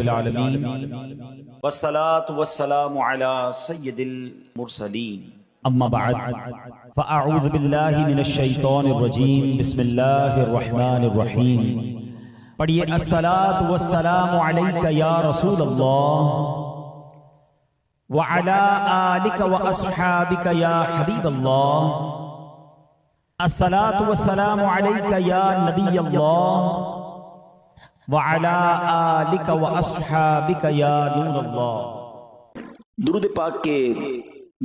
العالمین والصلاة والسلام علی سید المرسلین اما بعد فاعوذ باللہ من الشیطان الرجیم بسم اللہ الرحمن الرحیم پڑھیے الصلاة والسلام علیک یا رسول اللہ وعلی آلک واصحابک یا حبیب اللہ الصلاة والسلام علیک یا نبی اللہ وعلی آلک واصحابک یا نور اللہ۔ درود پاک کے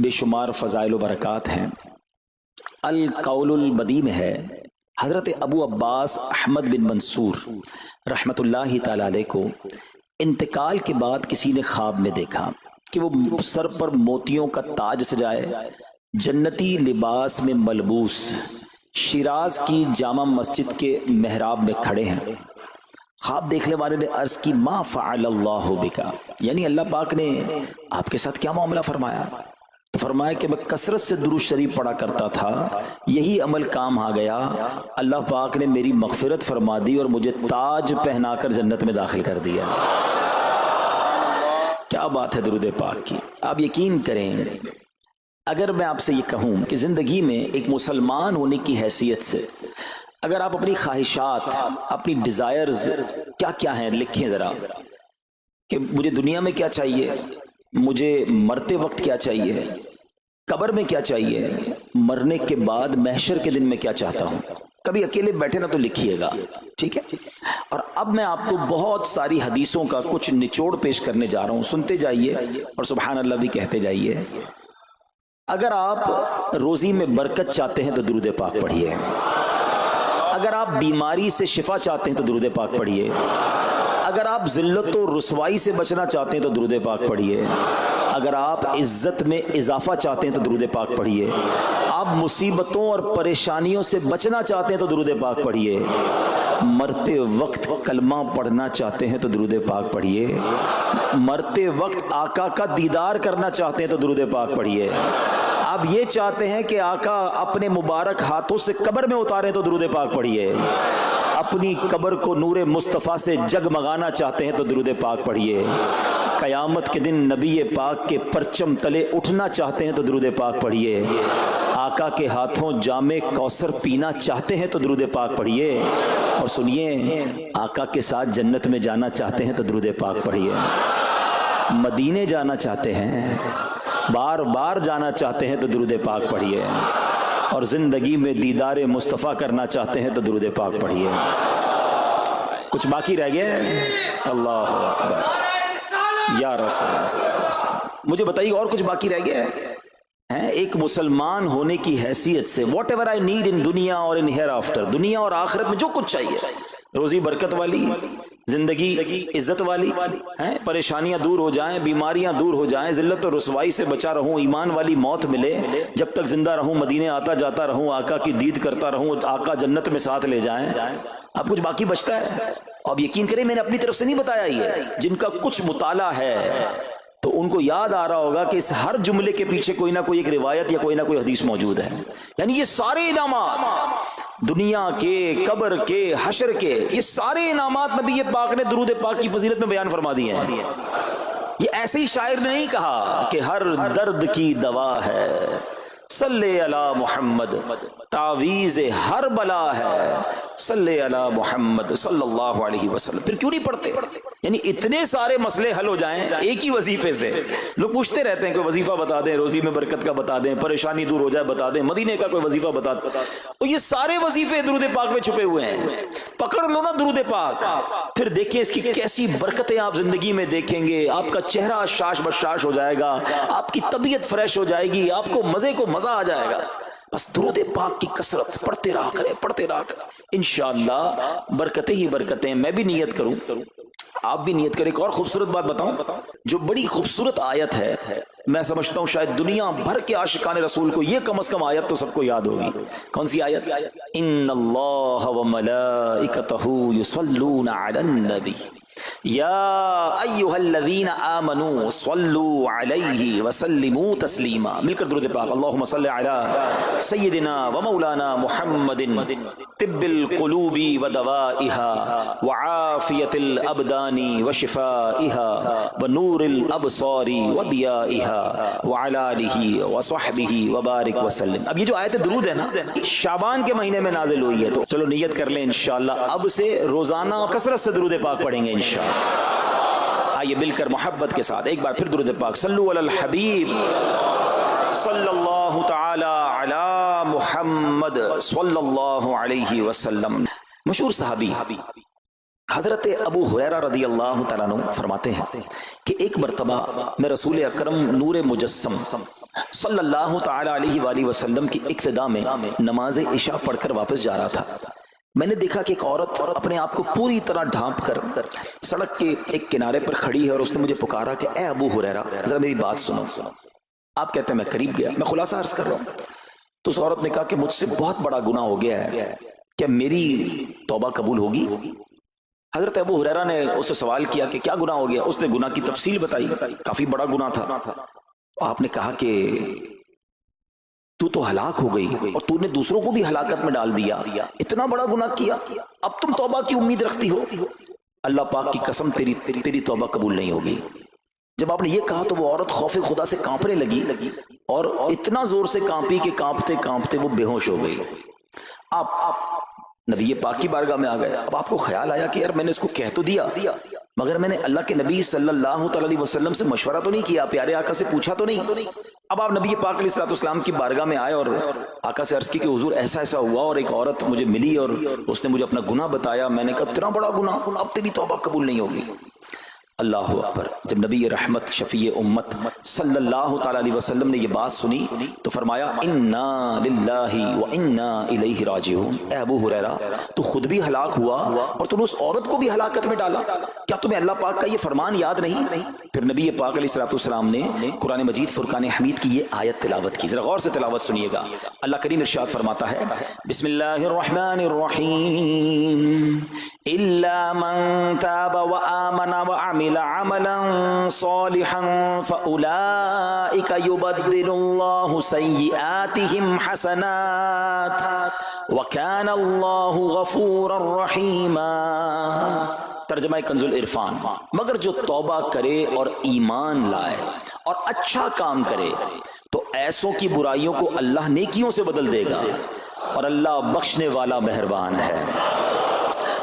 بے شمار فضائل و برکات ہیں۔ القول البدی میں ہے حضرت ابو عباس احمد بن منصور رحمت اللہ تعالی علیہ کو انتقال کے بعد کسی نے خواب میں دیکھا کہ وہ سر پر موتیوں کا تاج سجائے، جنتی لباس میں ملبوس، شیراز کی جامع مسجد کے محراب میں کھڑے ہیں۔ خواب دیکھنے والے نے عرض کی ما فعل اللہ بکا، یعنی اللہ پاک نے آپ کے ساتھ کیا معاملہ فرمایا؟ تو فرمایا کہ میں کثرت سے درود شریف پڑھا کرتا تھا، یہی عمل کام آ گیا، اللہ پاک نے میری مغفرت فرما دی اور مجھے تاج پہنا کر جنت میں داخل کر دیا۔ کیا بات ہے درود پاک کی! آپ یقین کریں، اگر میں آپ سے یہ کہوں کہ زندگی میں ایک مسلمان ہونے کی حیثیت سے اگر آپ اپنی خواہشات، اپنی ڈیزائرز کیا کیا ہیں لکھیں ذرا، کہ مجھے دنیا میں کیا چاہیے، مجھے مرتے وقت کیا چاہیے، قبر میں کیا چاہیے، مرنے کے بعد محشر کے دن میں کیا چاہتا ہوں، کبھی اکیلے بیٹھے نہ تو لکھیے گا، ٹھیک ہے؟ اور اب میں آپ کو بہت ساری حدیثوں کا کچھ نچوڑ پیش کرنے جا رہا ہوں، سنتے جائیے اور سبحان اللہ بھی کہتے جائیے۔ اگر آپ روزی میں برکت چاہتے ہیں تو درود پاک پڑھیے، اگر آپ بیماری سے شفا چاہتے ہیں تو درود پاک پڑھیے، اگر آپ ذلت و رسوائی سے بچنا چاہتے ہیں تو درود پاک پڑھیے، اگر آپ عزت میں اضافہ چاہتے ہیں تو درود پاک پڑھیے، آپ مصیبتوں اور پریشانیوں سے بچنا چاہتے ہیں تو درود پاک پڑھیے، مرتے وقت کلمہ پڑھنا چاہتے ہیں تو درود پاک پڑھیے، مرتے وقت آقا کا دیدار کرنا چاہتے ہیں تو درود پاک پڑھیے، آپ یہ چاہتے ہیں کہ آقا اپنے مبارک ہاتھوں سے قبر میں اتاریں تو درود پاک پڑھیے، اپنی قبر کو نور مصطفیٰ سے جگمگانا چاہتے ہیں تو درود پاک پڑھیے، قیامت کے دن نبی پاک کے پرچم تلے اٹھنا چاہتے ہیں تو درود پاک پڑھیے، آقا کے ہاتھوں جام کوثر پینا چاہتے ہیں تو درود پاک پڑھیے، اور سنیے آقا کے ساتھ جنت میں جانا چاہتے ہیں تو درود پاک پڑھیے، مدینے جانا چاہتے ہیں، بار بار جانا چاہتے ہیں تو درود پاک پڑھیے، اور زندگی میں دیدار مصطفیٰ کرنا چاہتے ہیں تو درود پاک پڑھیے۔ کچھ باقی رہ گیا ہے؟ اللہ اکبر یا رسول اللہ، مجھے بتائیے اور کچھ باقی رہ گیا ہے؟ ایک مسلمان ہونے کی حیثیت سے what ever I need in دنیا اور ان ہیئر آفٹر، دنیا اور آخرت میں جو کچھ چاہیے، روزی برکت والی زندگی، عزت والی، پریشانیاں دور ہو جائیں، بیماریاں دور ہو جائیں، ذلت و رسوائی سے بچا رہوں، ایمان والی موت ملے، جب تک زندہ رہوں مدینے آتا جاتا رہوں، آقا کی دید کرتا رہوں، آقا جنت میں ساتھ لے جائیں۔ اب کچھ باقی بچتا ہے؟ اب یقین کریں میں نے اپنی طرف سے نہیں بتایا، یہ جن کا کچھ مطالعہ ہے تو ان کو یاد آ رہا ہوگا کہ اس ہر جملے کے پیچھے کوئی نہ کوئی ایک روایت یا کوئی نہ کوئی حدیث موجود ہے، یعنی یہ سارے انعامات دنیا کے، قبر کے، حشر کے، یہ سارے انعامات نبی پاک نے درود پاک کی فضیلت میں بیان فرما دیے ہیں۔ یہ ایسے ہی شاعر نے نہیں کہا کہ ہر درد کی دوا ہے صلی علی محمد، تعویذ ہر بلا ہے صلی علی محمد صلی اللہ علیہ وسلم۔ پھر کیوں نہیں پڑھتے؟ یعنی اتنے سارے مسئلے حل ہو جائیں ایک ہی وظیفے سے۔ لوگ پوچھتے رہتے ہیں کوئی وظیفہ بتا دیں، روزی میں برکت کا بتا دیں، پریشانی دور ہو جائے بتا دیں، مدینے کا کوئی وظیفہ بتا دیں، اور یہ سارے وظیفے درود پاک میں چھپے ہوئے ہیں۔ پکڑ لو نا درود پاک، پھر دیکھیں اس کی کیسی برکتیں آپ زندگی میں دیکھیں گے، آپ کا چہرہ شاش بشاش ہو جائے گا، آپ کی طبیعت فریش ہو جائے گی، آپ کو مزے کو مزہ آ جائے گا۔ بس درود پاک کی کثرت پڑھتے رہا کریں، پڑھتے رہا کریں، انشاءاللہ برکتیں ہی برکتیں۔ میں بھی نیت کروں، آپ بھی نیت کریں۔ ایک اور خوبصورت بات بتاؤں، جو بڑی خوبصورت آیت ہے، میں سمجھتا ہوں شاید دنیا بھر کے عاشقان رسول کو یہ کم از کم آیت تو سب کو یاد ہوگی۔ کون سی آیت؟ ان اللہ وملائکتہ یصلون علی النبی یا ایھا الذین آمنوا صلوا علیہ وسلموا تسلیما. مل کر درود پاک. اللہم صل علی سیدنا و مولانا محمد طب القلوب ودوائها وعافیت الابدان وشفائها ونور الابصار وضیائها وعلی آلہ وصحبہ وبارک وسلم. اب یہ جو آیت درود ہے نا شعبان کے مہینے میں نازل ہوئی ہے، تو چلو نیت کر لیں انشاءاللہ اب سے روزانہ کثرت سے درود پاک پڑھیں گے انشاءاللہ. آئیے مل کر محبت کے ساتھ ایک بار پھر درود پاک. صلو علی الحبیب صلی اللہ تعالی علی محمد صلی اللہ علیہ وسلم. مشہور صحابی حضرت ابو ہریرہ رضی اللہ تعالیٰ عنہ فرماتے ہیں کہ ایک مرتبہ میں رسول اکرم نور مجسم صلی اللہ تعالی علیہ وآلہ وسلم کی اقتداء میں نماز عشاء پڑھ کر واپس جا رہا تھا. میں نے دیکھا کہ ایک عورت اپنے آپ کو پوری طرح ڈھانپ کر سڑک کے ایک کنارے پر کھڑی ہے اور اس نے مجھے پکارا کہ اے ابو ہریرہ ذرا میری بات سنو. آپ کہتے ہیں میں قریب گیا. میں خلاصہ عرض کر رہا ہوں. تو اس عورت نے کہا کہ مجھ سے بہت بڑا گناہ ہو گیا ہے، کیا میری توبہ قبول ہوگی؟ حضرت ابو ہریرہ نے اس سے سوال کیا کہ کیا گناہ ہو گیا. اس نے گناہ کی تفصیل بتائی، کافی بڑا گناہ تھا. آپ نے کہا کہ تو تو ہلاک ہو گئی اور تو نے دوسروں کو بھی ہلاکت میں ڈال دیا، اتنا بڑا گناہ کیا، اب تم توبہ کی امید رکھتی ہو؟ اللہ پاک کی قسم تیری توبہ قبول نہیں ہوگی. جب آپ نے یہ کہا تو وہ عورت خوف خدا سے کانپنے لگی اور اتنا زور سے کانپی کہ کانپتے کانپتے وہ بے ہوش ہو گئی. آپ نبی پاک کی بارگاہ میں آ گئے. اب آپ کو خیال آیا کہ یار میں نے اس کو کہہ تو دیا مگر میں نے اللہ کے نبی صلی اللہ تعالی علیہ وسلم سے مشورہ تو نہیں کیا، پیارے آقا سے پوچھا تو نہیں. اب آپ نبی پاک علیہ السلام کی بارگاہ میں آئے اور آقا سے عرض کی کہ حضور ایسا ایسا ہوا اور ایک عورت مجھے ملی اور اس نے مجھے اپنا گناہ بتایا. میں نے کہا اتنا بڑا گناہ، اب تیری توبہ قبول نہیں ہوگی. اللہ اکبر. جب نبی رحمت شفیع امت صلی اللہ تعالی علیہ وسلم نے یہ بات سنی تو فرمایا انا للہ و انا الیہ راجعون. اے ابو ہریرہ تو خود بھی ہلاک ہوا اور تم نے اس عورت کو بھی ہلاکت میں ڈالا، کیا تمہیں اللہ پاک کا یہ فرمان یاد نہیں؟ پھر نبی پاک علیہ السلام نے قرآن مجید فرقان حمید کی یہ آیت تلاوت کی. ذرا غور سے تلاوت سنیے گا. اللہ کریم ارشاد فرماتا ہے بسم اللہ الرحمن الرحیم الا من تاب وآمن وعمل عملا صالحا فأولئك يبدل الله سيئاتهم حسنات وكان الله غفورا رحيما. ترجمہ کنز العرفان. مگر جو توبہ کرے اور ایمان لائے اور اچھا کام کرے تو ایسوں کی برائیوں کو اللہ نیکیوں سے بدل دے گا اور اللہ بخشنے والا مہربان ہے.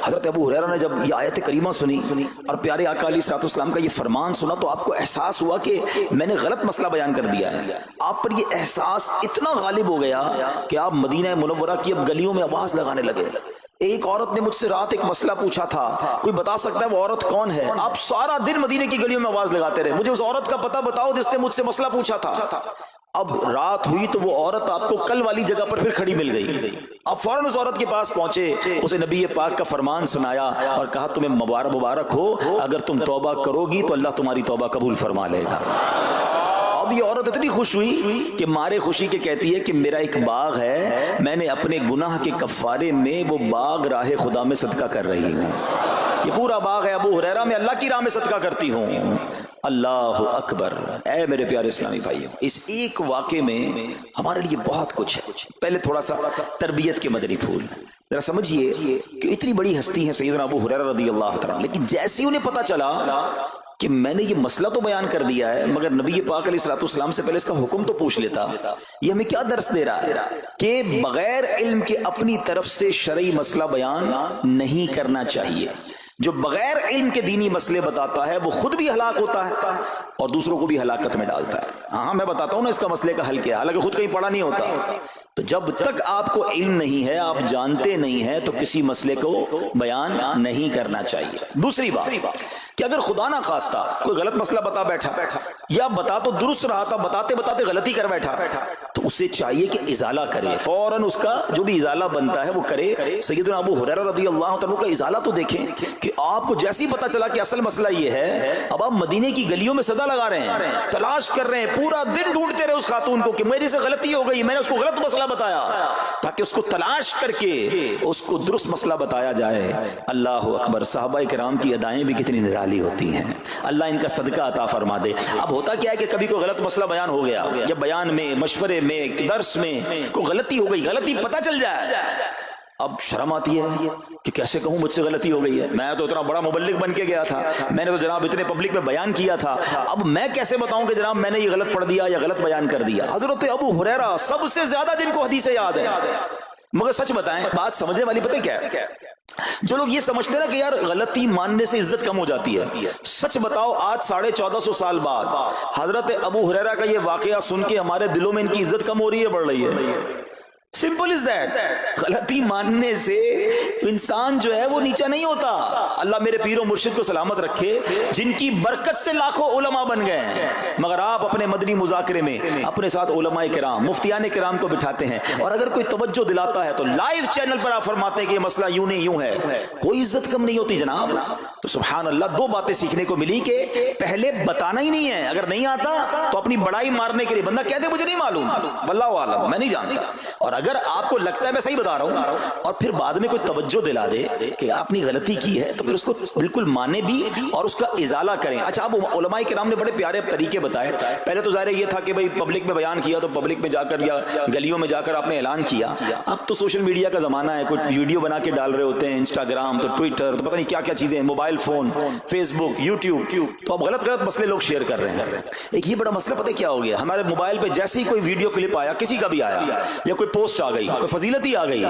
حضرت ابو ہریرہ نے جب یہ آیت کریمہ سنی اور پیارے آقا علیہ السلام کا یہ فرمان سنا تو آپ کو احساس ہوا کہ میں نے غلط مسئلہ بیان کر دیا ہے. آپ پر یہ احساس اتنا غالب ہو گیا کہ آپ مدینہ منورہ کی اب گلیوں میں آواز لگانے لگے. ایک عورت نے مجھ سے رات ایک مسئلہ پوچھا تھا، کوئی بتا سکتا ہے وہ عورت کون ہے؟ آپ سارا دن مدینے کی گلیوں میں آواز لگاتے رہے، مجھے اس عورت کا پتہ بتاؤ جس نے مجھ سے مسئلہ پوچھا تھا. اب رات ہوئی تو وہ عورت آپ کو کل والی جگہ پر پھر کھڑی مل گئی. آپ فوراً اس عورت کے پاس پہنچے، اسے نبی پاک کا فرمان سنایا اور کہا تمہیں مبارک ہو، اگر تم توبہ کرو گی تو اللہ تمہاری توبہ قبول فرما لے گا. اب یہ عورت اتنی خوش ہوئی کہ مارے خوشی کے کہتی ہے کہ میرا ایک باغ ہے، میں نے اپنے گناہ کے کفارے میں وہ باغ راہ خدا میں صدقہ کر رہی ہوں. یہ پورا باغ ہے ابو ہریرہ میں اللہ کی راہ میں صدقہ کرتی ہوں. اللہ اکبر. اے میرے پیارے اسلامی بھائیو، اس ایک واقعے میں ہمارے لیے بہت کچھ ہے. پہلے تھوڑا سا تربیت کے مدنی پھول. ذرا سمجھیے کہ اتنی بڑی ہستی ہیں سیدنا ابو ہریرہ رضی اللہ تعالیٰ، لیکن جیسے انہیں پتا چلا کہ میں نے یہ مسئلہ تو بیان کر دیا ہے مگر نبی پاک علیہ السلام سے پہلے اس کا حکم تو پوچھ لیتا. یہ ہمیں کیا درس دے رہا ہے کہ بغیر علم کے اپنی طرف سے شرعی مسئلہ بیان نہیں کرنا چاہیے. جو بغیر علم کے دینی مسئلے بتاتا ہے وہ خود بھی ہلاک ہوتا ہے اور دوسروں کو بھی ہلاکت میں ڈالتا ہے. ہاں میں بتاتا ہوں نا اس کا مسئلے کا حل کیا، حالانکہ خود کہیں پڑھا نہیں ہوتا. تو جب تک آپ کو علم نہیں ہے، آپ جانتے نہیں ہیں، تو کسی مسئلے کو بیان نہیں کرنا چاہیے. دوسری بات کہ اگر خدا نہ خواستہ کوئی غلط مسئلہ بتا بیٹھا یا بتا تو درست رہا تھا، بتاتے بتاتے غلطی کر بیٹھا، تو اسے چاہیے کہ ازالہ کرے، فوراً اس کا جو بھی ازالہ بنتا ہے وہ کرے. سیدنا ابو ہریرہ رضی اللہ عنہ کا ازالہ تو دیکھیں کہ آپ کو جیسے ہی پتا چلا کہ اصل مسئلہ یہ ہے، اب آپ مدینے کی گلیوں میں صدا لگا رہے ہیں، تلاش کر رہے ہیں، پورا دن ڈھونڈتے رہے اس خاتون کو کہ میری سے غلطی ہو گئی، میں نے اس کو غلط مسئلہ بتایا، تاکہ اس کو تلاش کر کے اس کو درست مسئلہ بتایا جائے۔ اللہ اکبر، صحابہ کرام کی ادائیں بھی کتنی نرالی ہوتی ہیں، اللہ ان کا صدقہ عطا فرما دے۔ اب ہوتا کیا ہے کہ کبھی کوئی غلط مسئلہ بیان ہو گیا، یا بیان میں، مشورے میں، درس میں کوئی غلطی ہو گئی، غلطی پتہ چل جائے، اب شرم آتی ہے کہ کیسے کہوں مجھ سے غلطی ہو گئی ہے، میں تو اتنا بڑا مبلغ بن کے گیا تھا، میں نے تو جناب اتنے پبلک میں بیان کیا تھا، اب میں کیسے بتاؤں کہ جناب میں نے یہ غلط پڑھ دیا یا غلط بیان کر دیا۔ حضرت ابو ہریرہ سب سے زیادہ جن کو حدیثیں یاد ہے، مگر سچ بتائیں، بات سمجھنے والی پتہ کیا ہے، جو لوگ یہ سمجھتے ہیں کہ یار غلطی ماننے سے عزت کم ہو جاتی ہے، سچ بتاؤ آج 1450 سال بعد حضرت ابو ہریرہ کا یہ واقعہ سن کے ہمارے دلوں میں ان کی عزت کم ہو رہی ہے، بڑھ رہی ہے؟ سمپل از دیٹ، غلطی ماننے سے انسان جو ہے وہ نیچا نہیں ہوتا۔ اللہ میرے پیر و مرشد کو سلامت رکھے، جن کی برکت سے لاکھوں علماء بن گئے ہیں، مگر آپ اپنے مدنی مذاکرے میں اپنے ساتھ علماء کرام، مفتیان کرام کو بٹھاتے ہیں، اور اگر کوئی توجہ دلاتا ہے تو لائیو چینل پر آپ فرماتے ہیں کہ یہ مسئلہ یوں نہیں یوں ہے، کوئی عزت کم نہیں ہوتی جناب۔ تو سبحان اللہ، دو باتیں سیکھنے کو ملی کہ پہلے بتانا ہی نہیں ہے، اگر نہیں آتا تو اپنی بڑائی مارنے کے لیے بندہ کہہ دے مجھے نہیں معلوم، واللہ عالم میں نہیں جانتا، اور اگر آپ کو لگتا ہے میں صحیح بتا رہا ہوں اور پھر بعد میں کوئی توجہ دلا دے کہ آپ نے غلطی کی ہے، تو پھر اس کو بالکل مانے بھی اور اس کا ازالہ کریں۔ اچھا، اب علماء کرام نے بڑے پیارے طریقے بتائے۔ پہلے تو ظاہر یہ تھا کہ بھائی پبلک میں بیان کیا تو پبلک میں جا کر یا گلیوں میں جا کر آپ نے اعلان کیا، اب تو سوشل میڈیا کا زمانہ ہے، کچھ ویڈیو بنا کے ڈال رہے ہوتے ہیں، انسٹاگرام تو ٹویٹر تو پتہ نہیں کیا کیا چیزیں، موبائل فون، فیس بک، یوٹیوب، تو اب غلط مسئلے لوگ شیئر کر رہے ہیں۔ ایک یہ بڑا مسئلہ پتہ کیا ہو گیا، ہمارے موبائل پہ جیسے ہی کوئی ویڈیو کلپ آیا، کسی کا بھی آیا یا کوئی پوسٹ آ گئی، کوئی فضیلت ہی آ گئی،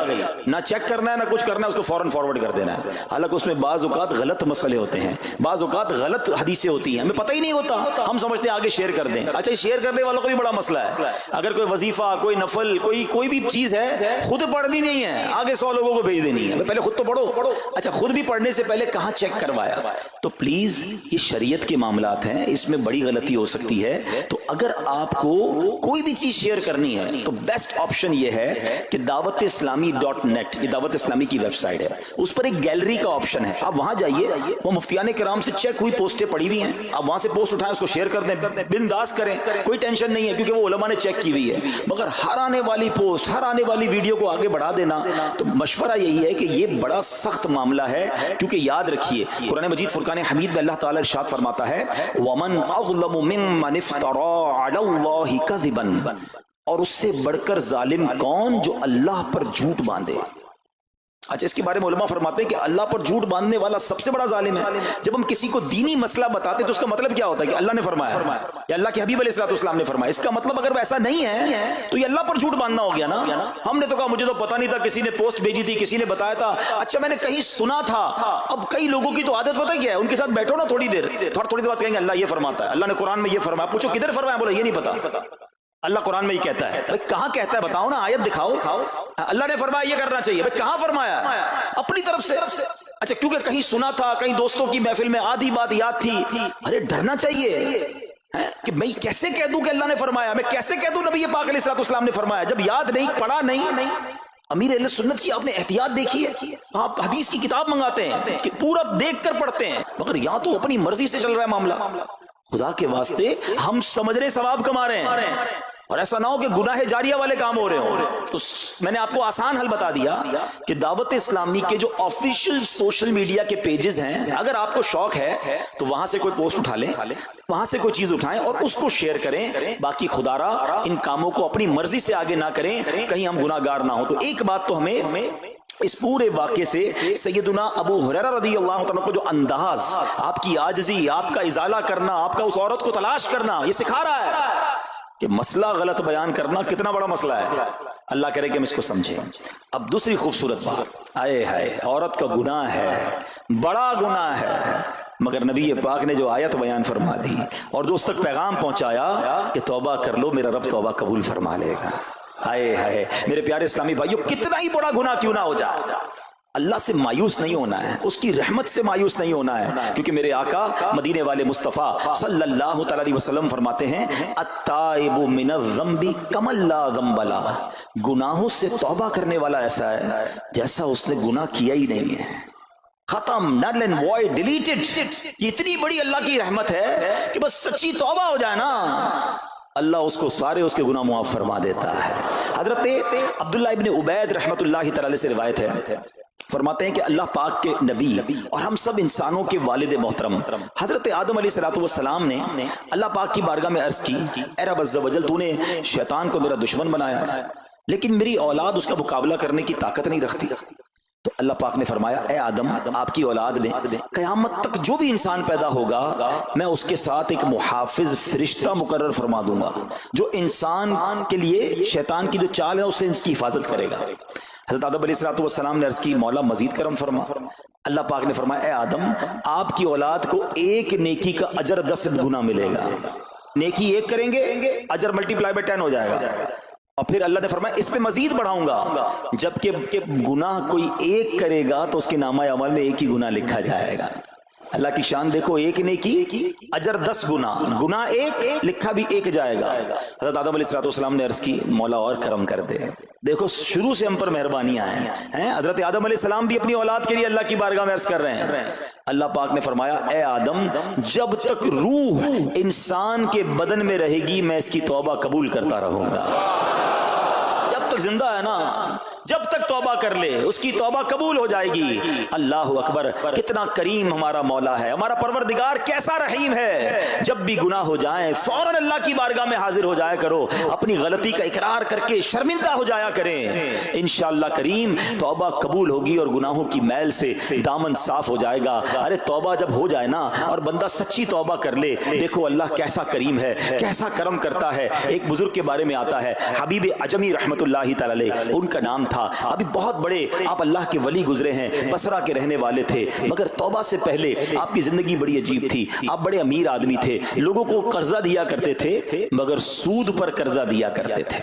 نہ چیک کرنا ہے نہ کچھ کرنا ہے، اس کو فوراً فارورڈ کر دینا ہے، حالانکہ اس میں بعض اوقات غلط مسئلے ہوتے ہیں، بعض اوقات غلط حدیثیں ہوتی ہیں، ہمیں پتہ ہی نہیں ہوتا، ہم سمجھتے ہیں آگے شیئر کر دیں۔ اچھا، شیئر کرنے والوں کا بھی بڑا مسئلہ ہے، اگر کوئی وظیفہ، کوئی نفل، کوئی بھی چیز ہے، خود پڑھنی نہیں ہے، آگے 100 لوگوں کو بھیج دینی ہے، پہلے خود تو پڑھو۔ اچھا، خود بھی پڑھنے سے پہلے کہاں چیک کروایا؟ تو پلیز یہ شریعت کے معاملات ہیں، اس میں بڑی غلطی ہو سکتی ہے، تو اگر آپ کو کوئی بھی چیز شیئر کرنی ہے تو بیسٹ آپشن یہ ہے کہ dawat-islami.net، یہ دعوت اسلامی کی ویب سائٹ ہے، اس پر ایک گیلری کا آپشن ہے، آپ وہاں جائیے، وہ مفتیان کرام سے چیک ہوئی پوسٹیں پڑی ہوئی ہیں، آپ وہاں سے پوسٹ اٹھائیں، اس کو شیئر کر دیں، بنداز کریں، کوئی ٹینشن نہیں ہے، کیونکہ وہ علماء نے چیک کی ہوئی ہے۔ مگر ہر آنے والی پوسٹ، ہر آنے والی ویڈیو کو آگے بڑھا دینا، تو مشورہ یہی ہے کہ یہ بڑا سخت معاملہ ہے، کیونکہ یاد رکھیے قرآن مجید فرقان حمید میں اللہ تعالی ارشاد فرماتا ہے وَمَنْ أَظْلَمُ مِمَّنِ افْتَرَىٰ عَلَى اللَّهِ كَذِبًا، اور اس سے بڑھ کر ظالم کون جو اللہ پر جھوٹ باندھے۔ اچھا، اس کے بارے میں علماء فرماتے ہیں کہ اللہ پر جھوٹ باندھنے والا سب سے بڑا ظالم ہے۔ جب ہم کسی کو دینی مسئلہ بتاتے ہیں تو اس کا مطلب کیا ہوتا ہے کہ اللہ نے فرمایا یا اللہ کے حبیب علیہ الصلوۃ والسلام نے فرمایا، اس کا مطلب اگر ایسا نہیں ہے تو یہ اللہ پر جھوٹ باندھنا ہو گیا نا۔ ہم نے تو کہا مجھے تو پتہ نہیں تھا، کسی نے پوسٹ بھیجی تھی، کسی نے بتایا تھا، اچھا میں نے کہیں سنا تھا۔ اب کئی لوگوں کی تو عادت پتہ کیا ہے، ان کے ساتھ بیٹھو نا تھوڑی دیر بعد کہیں گے اللہ یہ فرماتا ہے، اللہ نے قرآن میں یہ فرمایا، پوچھو کدھر فرمایا، بولا یہ نہیں پتا، اللہ قرآن میں یہ کہتا ہے۔ بھائی کہاں کہتا ہے بتاؤ نا، آیت دکھاؤ، اللہ نے فرمایا یہ کرنا چاہیے، بھائی کہاں فرمایا؟ اپنی طرف سے۔ اچھا، کیونکہ کہیں سنا تھا، کہیں دوستوں کی محفل میں آدھی بات یاد تھی، ارے ڈرنا چاہیے کہ میں کیسے کہہ دوں کہ اللہ نے فرمایا، میں کیسے کہہ دوں نبی پاک علیہ الصلوۃ والسلام نے فرمایا، جب یاد نہیں، پڑھا نہیں۔ امیر اہل سنت کی آپ نے احتیاط دیکھی ہے، آپ حدیث کی کتاب منگاتے ہیں کہ پورا دیکھ کر پڑھتے ہیں، مگر یا تو اپنی مرضی سے چل رہا ہے معاملہ، خدا کے واسطے ہم سمجھ رہے ثواب کما رہے ہیں، اور ایسا نہ ہو کہ گناہ جاریہ والے کام ہو رہے ہوں۔ تو میں نے آپ کو آسان حل بتا دیا کہ دعوت اسلامی کے جو آفیشیل سوشل میڈیا کے پیجز ہیں، اگر آپ کو شوق ہے تو وہاں سے کوئی پوسٹ اٹھا لیں، وہاں سے کوئی چیز اٹھائیں اور اس کو شیئر کریں، باقی خدا را ان کاموں کو اپنی مرضی سے آگے نہ کریں، کہیں ہم گناہ گار نہ ہوں۔ تو ایک بات تو ہمیں اس پورے واقعے سے سیدنا ابو ہریرہ رضی اللہ عنہ کو جو انداز، آپ کی عاجزی، آپ کا ازالہ کرنا، آپ کا اس عورت کو تلاش کرنا، یہ سکھا رہا ہے کہ مسئلہ غلط بیان کرنا کتنا بڑا مسئلہ ہے۔ اللہ کرے کہ ہم اس کو سمجھیں۔ اب دوسری خوبصورت بات، آئے ہائے، عورت کا گناہ ہے، بڑا گناہ ہے، مگر نبی پاک نے جو آیت بیان فرما دی اور جو اس تک پیغام پہنچایا کہ توبہ کر لو، میرا رب توبہ قبول فرما لے گا۔ آئے ہائے میرے پیارے اسلامی بھائیو، کتنا ہی بڑا گناہ کیوں نہ ہو جائے، اللہ سے مایوس نہیں ہونا ہے، اس کی رحمت سے مایوس نہیں ہونا ہے، کیونکہ میرے آقا مدینے والے مصطفیٰ صلی اللہ تعالی علیہ وسلم فرماتے ہیں التائب من الذنب کمن لا ذنب لہ، گناہوں سے توبہ کرنے والا ایسا ہے جیسا اس نے گناہ کیا ہی نہیں ہے۔ ختم, null and void, deleted. یہ اتنی بڑی اللہ کی رحمت ہے کہ بس سچی توبہ ہو جائے نا, اللہ اس کو سارے اس کے گناہ معاف فرما دیتا ہے. حضرت عبداللہ ابن عبید رحمت اللہ تعالی سے روایت ہے, فرماتے ہیں کہ اللہ پاک کے نبی اور ہم سب انسانوں کے والد محترم حضرت آدم علیہ السلام نے اللہ پاک کی بارگاہ میں عرض کی, اے رب عز و جل, تو نے شیطان کو میرا دشمن بنایا ہے لیکن میری اولاد اس کا مقابلہ کرنے کی طاقت نہیں رکھتی. تو اللہ پاک نے فرمایا, اے آدم, آپ کی اولاد میں قیامت تک جو بھی انسان پیدا ہوگا میں اس کے ساتھ ایک محافظ فرشتہ مقرر فرما دوں گا جو انسان کے لیے شیطان کی جو چال ہے اس سے اس کی حفاظت کرے گا. حضرت آدم علیہ السلام نے عرض کی, مولا مزید کرم فرما. اللہ پاک نے فرمایا, اے آدم, آپ کی اولاد کو ایک نیکی کا اجر 10 گنا ملے گا. نیکی ایک کریں گے, اجر ملٹی پلائی بائی 10 ہو جائے گا. اور پھر اللہ نے فرمایا اس پہ مزید بڑھاؤں گا, جبکہ گناہ کوئی ایک کرے گا تو اس کے نامہ عمل میں ایک ہی گناہ لکھا جائے گا. اللہ کی شان دیکھو, ایک نیکی اجر 10 گنا, گناہ ایک لکھا بھی ایک جائے گا. حضرت آدم علیہ السلام نے عرض کی, مولا اور کرم کر دے. دیکھو شروع سے ہم پر مہربانیاں ہیں. حضرت آدم علیہ السلام بھی اپنی اولاد کے لیے اللہ کی بارگاہ میں عرض کر رہے ہیں. اللہ پاک نے فرمایا, اے آدم, جب تک روح انسان کے بدن میں رہے گی میں اس کی توبہ قبول کرتا رہوں گا. جب تک زندہ ہے نا, جب تک توبہ کر لے اس کی توبہ قبول ہو جائے گی. اللہ اکبر, کتنا کریم ہمارا مولا ہے, ہمارا پروردگار کیسا رحیم ہے. جب بھی گناہ ہو جائیں فوراً اللہ کی بارگاہ میں حاضر ہو جایا کرو, اپنی غلطی کا اقرار کر کے شرمندہ ہو جایا کریں. انشاءاللہ کریم توبہ قبول ہوگی اور گناہوں کی میل سے دامن صاف ہو جائے گا. ارے توبہ جب ہو جائے نا اور بندہ سچی توبہ کر لے, دیکھو اللہ کیسا کریم ہے, کیسا کرم کرتا ہے. ایک بزرگ کے بارے میں آتا ہے, حبیب عجمی رحمت اللہ تعالی علیہ ان کا نام تھا. ابھی بہت بڑے آپ اللہ کے ولی گزرے ہیں, بصرہ کے رہنے والے تھے, مگر توبہ سے پہلے آپ کی زندگی بڑی عجیب تھی. آپ بڑے امیر آدمی تھے, لوگوں کو قرضہ دیا کرتے تھے مگر سود پر قرضہ دیا کرتے تھے,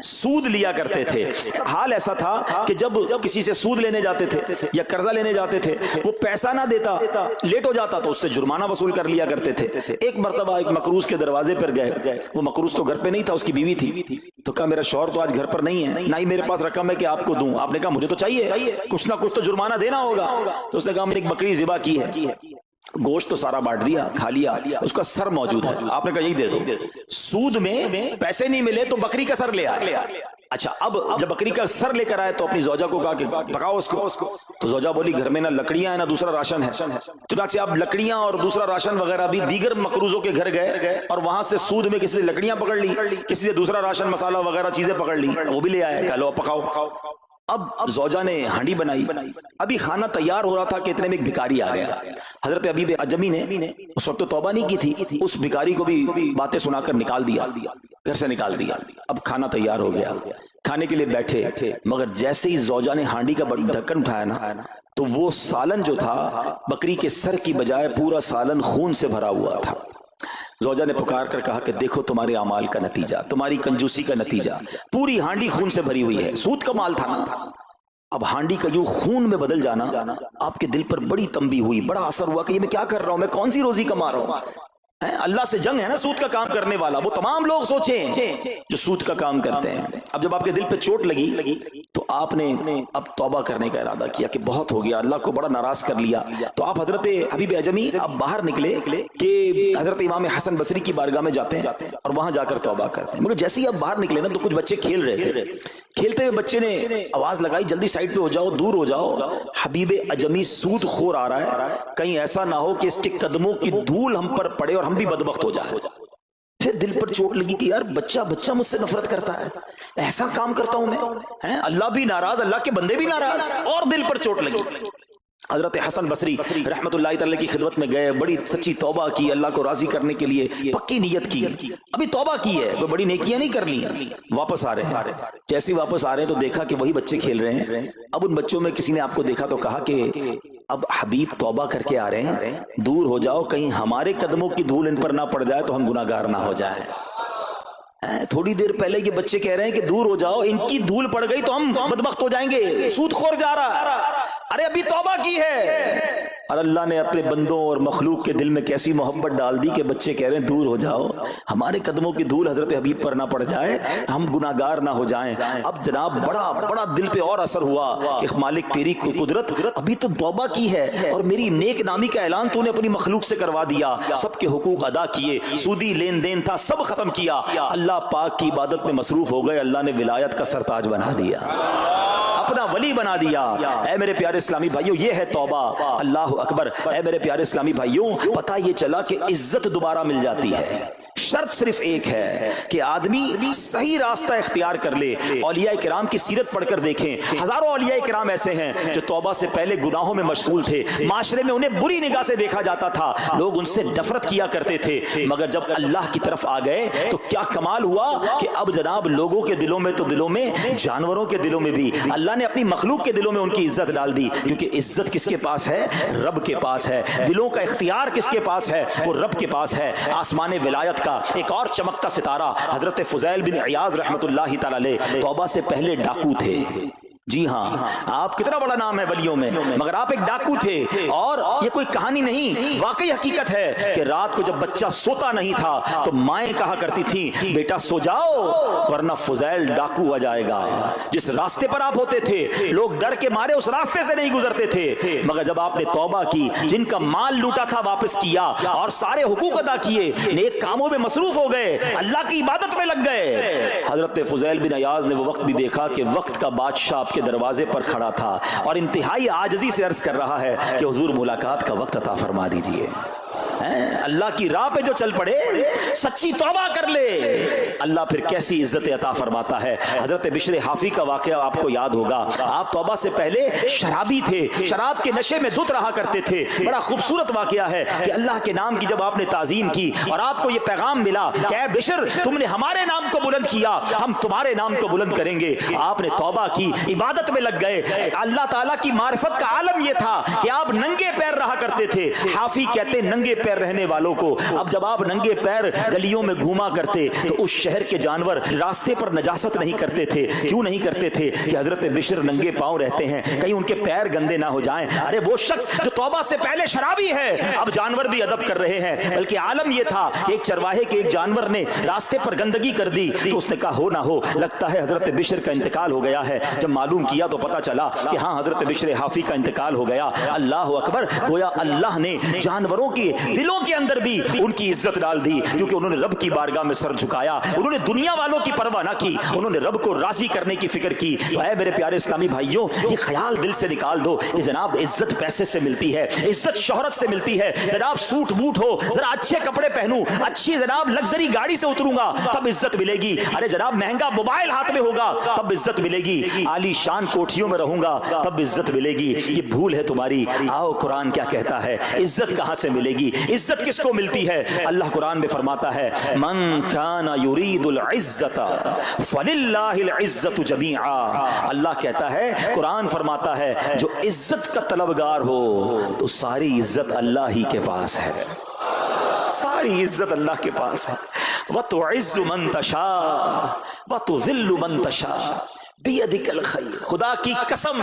سود لیا کرتے تھے. حال ایسا تھا کہ جب کسی سے سود لینے جاتے تھے یا قرضہ لینے جاتے تھے, وہ پیسہ نہ دیتا, لیٹ ہو جاتا تو اس سے جرمانہ وصول کر لیا کرتے تھے. ایک مرتبہ ایک مقروض کے دروازے پر گئے, وہ مقروض تو گھر پہ نہیں تھا, اس کی بیوی تھی. تو کہا میرا شوہر تو آج گھر پر نہیں ہے, نہ ہی میرے پاس رقم ہے کہ آپ کو دوں. آپ نے کہا مجھے تو چاہیے, کچھ نہ کچھ تو جرمانہ دینا ہوگا. تو اس نے کہا میں نے ایک بکری ذبح کی ہے, گوشت تو سارا بانٹ دیا, کھا لیا, اس کا سر موجود ہے. آپ نے کہا یہی دے دو. سود میں پیسے نہیں ملے تو بکری کا سر لے آئے. اچھا, اب جب بکری کا سر لے کر آئے تو اپنی زوجہ کو کہا کہ پکاؤ اس کو. تو زوجہ بولی گھر میں نہ لکڑیاں ہیں نہ دوسرا راشن ہے. چنانچہ اب لکڑیاں اور دوسرا راشن وغیرہ بھی دیگر مقروضوں کے گھر گئے اور وہاں سے سود میں کسی سے لکڑیاں پکڑ لی, کسی سے دوسرا راشن مسالہ وغیرہ چیزیں پکڑ لی, وہ بھی لے آئے. کہا لو پکاؤ. اب زوجہ نے ہانڈی بنائی, ابھی کھانا تیار ہو رہا تھا کہ اتنے میں ایک بھکاری آ گیا. حضرت حبیب عجمی نے اس وقت تو توبہ نہیں کی تھی, اس بھکاری کو بھی باتیں سنا کر نکال دیا, گھر سے نکال دیا. اب کھانا تیار ہو گیا, کھانے کے لیے بیٹھے, مگر جیسے ہی زوجہ نے ہانڈی کا ڈھکن اٹھایا نا تو وہ سالن جو تھا بکری کے سر کی بجائے پورا سالن خون سے بھرا ہوا تھا. زوجہ نے پکار کر کہا کہ دیکھو تمہارے اعمال کا نتیجہ, تمہاری کنجوسی کا نتیجہ, پوری ہانڈی خون سے بھری ہوئی ہے. سود کا مال تھا نا. اب ہانڈی کا یوں خون میں بدل جانا آپ کے دل پر بڑی تنبیہ ہوئی, بڑا اثر ہوا کہ یہ میں کیا کر رہا ہوں, میں کون سی روزی کما رہا ہوں. اللہ سے جنگ ہے نا سود کا کام کرنے والا, وہ تمام لوگ سوچیں جو سود کا کام کرتے ہیں. اب جب آپ کے دل پہ چوٹ لگی تو آپ نے اب توبہ کرنے کا ارادہ کیا کہ بہت ہو گیا, اللہ کو بڑا ناراض کر لیا. تو آپ حضرت حبیب عجمی اب باہر نکلے کہ حضرت امام حسن بصری کی بارگاہ میں جاتے ہیں اور وہاں جا کر توبہ کرتے ہیں. مگر جیسے ہی اب باہر نکلے نا تو کچھ بچے کھیل رہے تھے. کھیلتے ہوئے بچے نے آواز لگائی, جلدی سائڈ پہ ہو جاؤ, دور ہو جاؤ, حبیب عجمی سود خور آ رہا ہے, کہیں ایسا نہ ہو کہ اس کے قدموں کی دھول ہم پر پڑے اور ہم بھی بدبخت ہو جائے. پھر دل پر چوٹ لگی کہ یار بچہ مجھ سے نفرت کرتا ہے, ایسا کام کرتا ہوں میں, اللہ بھی ناراض, اللہ کے بندے بھی ناراض, اور دل پر چوٹ لگی. حضرت حسن بصری رحمت اللہ تعالی کی خدمت میں گئے, بڑی سچی توبہ کی, اللہ کو راضی کرنے کے لیے پکی نیت کی. ابھی توبہ کی ہے, کوئی بڑی نیکیاں نہیں کر لی. واپس آ رہے ہیں, جیسے واپس آ رہے ہیں تو دیکھا کہ وہی بچے کھیل رہے ہیں. اب ان بچوں میں کسی نے آپ کو دیکھا تو کہا کہ اب حبیب توبہ کر کے آ رہے ہیں, دور ہو جاؤ, کہیں ہمارے قدموں کی دھول ان پر نہ پڑ جائے تو ہم گناہگار نہ ہو جائیں. تھوڑی دیر پہلے یہ بچے کہہ رہے ہیں کہ دور ہو جاؤ, ان کی دھول پڑ گئی تو ہم بدبخت ہو جائیں گے, سود خور جا رہا. ارے ابھی توبہ کی ہے, اور اللہ نے اپنے بندوں اور مخلوق کے دل میں کیسی محبت ڈال دی کہ بچے کہہ رہے ہیں دور ہو جاؤ، ہمارے قدموں کی دھول حضرت حبیب پر نہ پڑ جائے، ہم گناہگار نہ ہو جائیں۔ اب جناب بڑا بڑا دل پہ اور اثر ہوا کہ مالک تیری قدرت، ابھی تو توبہ کی ہے اور میری نیک نامی کا اعلان تو نے اپنی مخلوق سے کروا دیا، سب کے حقوق ادا کیے، سودی لین دین تھا سب ختم کیا، اللہ پاک کی عبادت میں مصروف ہو گئے، اللہ نے ولایت کا سرتاج بنا دیا، اپنا ولی بنا دیا۔ اے میرے پیارے اسلامی بھائیوں، یہ ہے توبہ۔ اللہ اکبر۔ اے میرے پیارے اسلامی بھائیوں، پتہ یہ چلا کہ عزت دوبارہ مل جاتی ہے، شرط صرف ایک ہے کہ آدمی صحیح راستہ اختیار کر لے۔ اولیاء کرام کی سیرت پڑھ کر دیکھیں، ہزاروں اولیاء کرام ایسے ہیں جو توبہ سے پہلے گناہوں میں مشغول تھے، معاشرے میں انہیں بری نگاہ سے دیکھا جاتا تھا، لوگ ان سے نفرت کیا کرتے تھے، مگر جب اللہ کی طرف آ گئے تو کیا کمال ہوا کہ اب جناب لوگوں کے دلوں میں تو دلوں میں، جانوروں کے دلوں میں بھی اللہ نے اپنی مخلوق کے دلوں میں ان کی عزت ڈال دی، کیونکہ عزت کس کے پاس ہے؟ رب کے پاس ہے۔ دلوں کا اختیار کس کے پاس ہے؟ وہ رب کے پاس ہے۔ آسمان ولایت کا ایک اور چمکتا ستارہ حضرت فضیل بن عیاض رحمت اللہ تعالی علیہ توبہ سے پہلے ڈاکو تھے۔ جی ہاں، آپ کتنا بڑا نام ہے ولیوں میں، مگر آپ ایک ڈاکو تھے، اور یہ کوئی کہانی نہیں، واقعی حقیقت ہے کہ رات کو جب بچہ سوتا نہیں تھا تو مائیں کہا کرتی تھی بیٹا سو جاؤ ورنہ فضیل ڈاکو آ جائے گا۔ جس راستے پر آپ ہوتے تھے لوگ ڈر کے مارے اس راستے سے نہیں گزرتے تھے، مگر جب آپ نے توبہ کی، جن کا مال لوٹا تھا واپس کیا اور سارے حقوق ادا کیے، نیک کاموں میں مصروف ہو گئے، اللہ کی عبادت میں لگ گئے، حضرت فضیل بن عیاض نے وہ وقت بھی دیکھا کہ وقت کا بادشاہ کے دروازے پر کھڑا تھا اور انتہائی عاجزی سے عرض کر رہا ہے کہ حضور ملاقات کا وقت عطا فرما دیجئے۔ اللہ کی راہ پہ جو چل پڑے، سچی توبہ کر لے، اللہ پھر کیسی عزت عطا فرماتا ہے۔ حضرت بشر حافی کا واقعہ آپ کو یاد ہوگا، آپ توبہ سے پہلے شرابی تھے، شراب کے نشے میں دھت رہا کرتے تھے۔ بڑا خوبصورت واقعہ ہے کہ اللہ کے نام کی جب آپ نے تعظیم کی اور آپ کو یہ پیغام ملا کہ اے بشر تم نے ہمارے نام کو بلند کیا، ہم تمہارے نام کو بلند کریں گے، آپ نے توبہ کی، عبادت میں لگ گئے۔ اللہ تعالیٰ کی معرفت کا عالم یہ تھا کہ آپ ننگے پیر رہا کرتے تھے۔ حافی کہتے ننگے پیر رہنے والوں کو، اب جب آپ ننگے پیر گلیوں میں گھوما کرتے تو اس شہر کے جانور راستے پر نجاست نہیں کرتے تھے۔ کیوں نہیں کرتے تھے؟ کہ حضرت بشر ننگے پاؤں رہتے ہیں، کہیں ان کے پیر گندے نہ ہو جائیں۔ ارے وہ شخص جو توبہ سے پہلے شرابی ہے، اب جانور بھی ادب کر رہے ہیں، بلکہ عالم یہ تھا کہ ایک چرواہے کے ایک جانور نے راستے پر گندگی کر دی تو اس نے کہا ہو نہ ہو لگتا ہے حضرت بشر کا انتقال ہو گیا ہے۔ جب معلوم کیا تو پتا چلا کہ ہاں حضرت بشر حافی کا انتقال ہو گیا۔ اللہ اکبر، گویا اللہ نے جانوروں کی دلوں کے اندر بھی ان کی عزت ڈال دی، کیونکہ انہوں نے رب کی بارگاہ میں سر جھکایا، انہوں نے دنیا والوں کی پرواہ نہ کی، انہوں نے رب کو راضی کرنے کی فکر کی۔ تو اے میرے پیارے اسلامی بھائیوں، یہ خیال دل سے نکال دو کہ جناب عزت پیسے سے ملتی ہے، عزت شہرت سے ملتی ہے، جناب سوٹ بوٹ ہو، ذرا اچھے کپڑے پہنوں، اچھی جناب لگژری گاڑی سے اتروں گا تب عزت ملے گی، ارے جناب مہنگا موبائل ہاتھ میں ہوگا تب عزت ملے گی، عالی شان کوٹھیوں میں رہوں گا تب عزت ملے گی۔ یہ بھول ہے تمہاری۔ آؤ قرآن کیا کہتا ہے، عزت کہاں سے ملے گی، عزت کس کو ملتی ہے؟ اللہ قرآن میں فرماتا ہے من کان یرید العزت فللہ العزت جمیعا۔ اللہ کہتا ہے، قرآن فرماتا ہے جو عزت کا طلبگار ہو تو ساری عزت اللہ ہی کے پاس ہے، ساری عزت اللہ کے پاس ہے۔ وَتُعِزُّ مَن تَشَاءُ وَتُذِلُّ مَن تَشَاءُ بِيَدِكَ الْخَيْرُ۔ خدا کی قسم،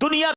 دنیا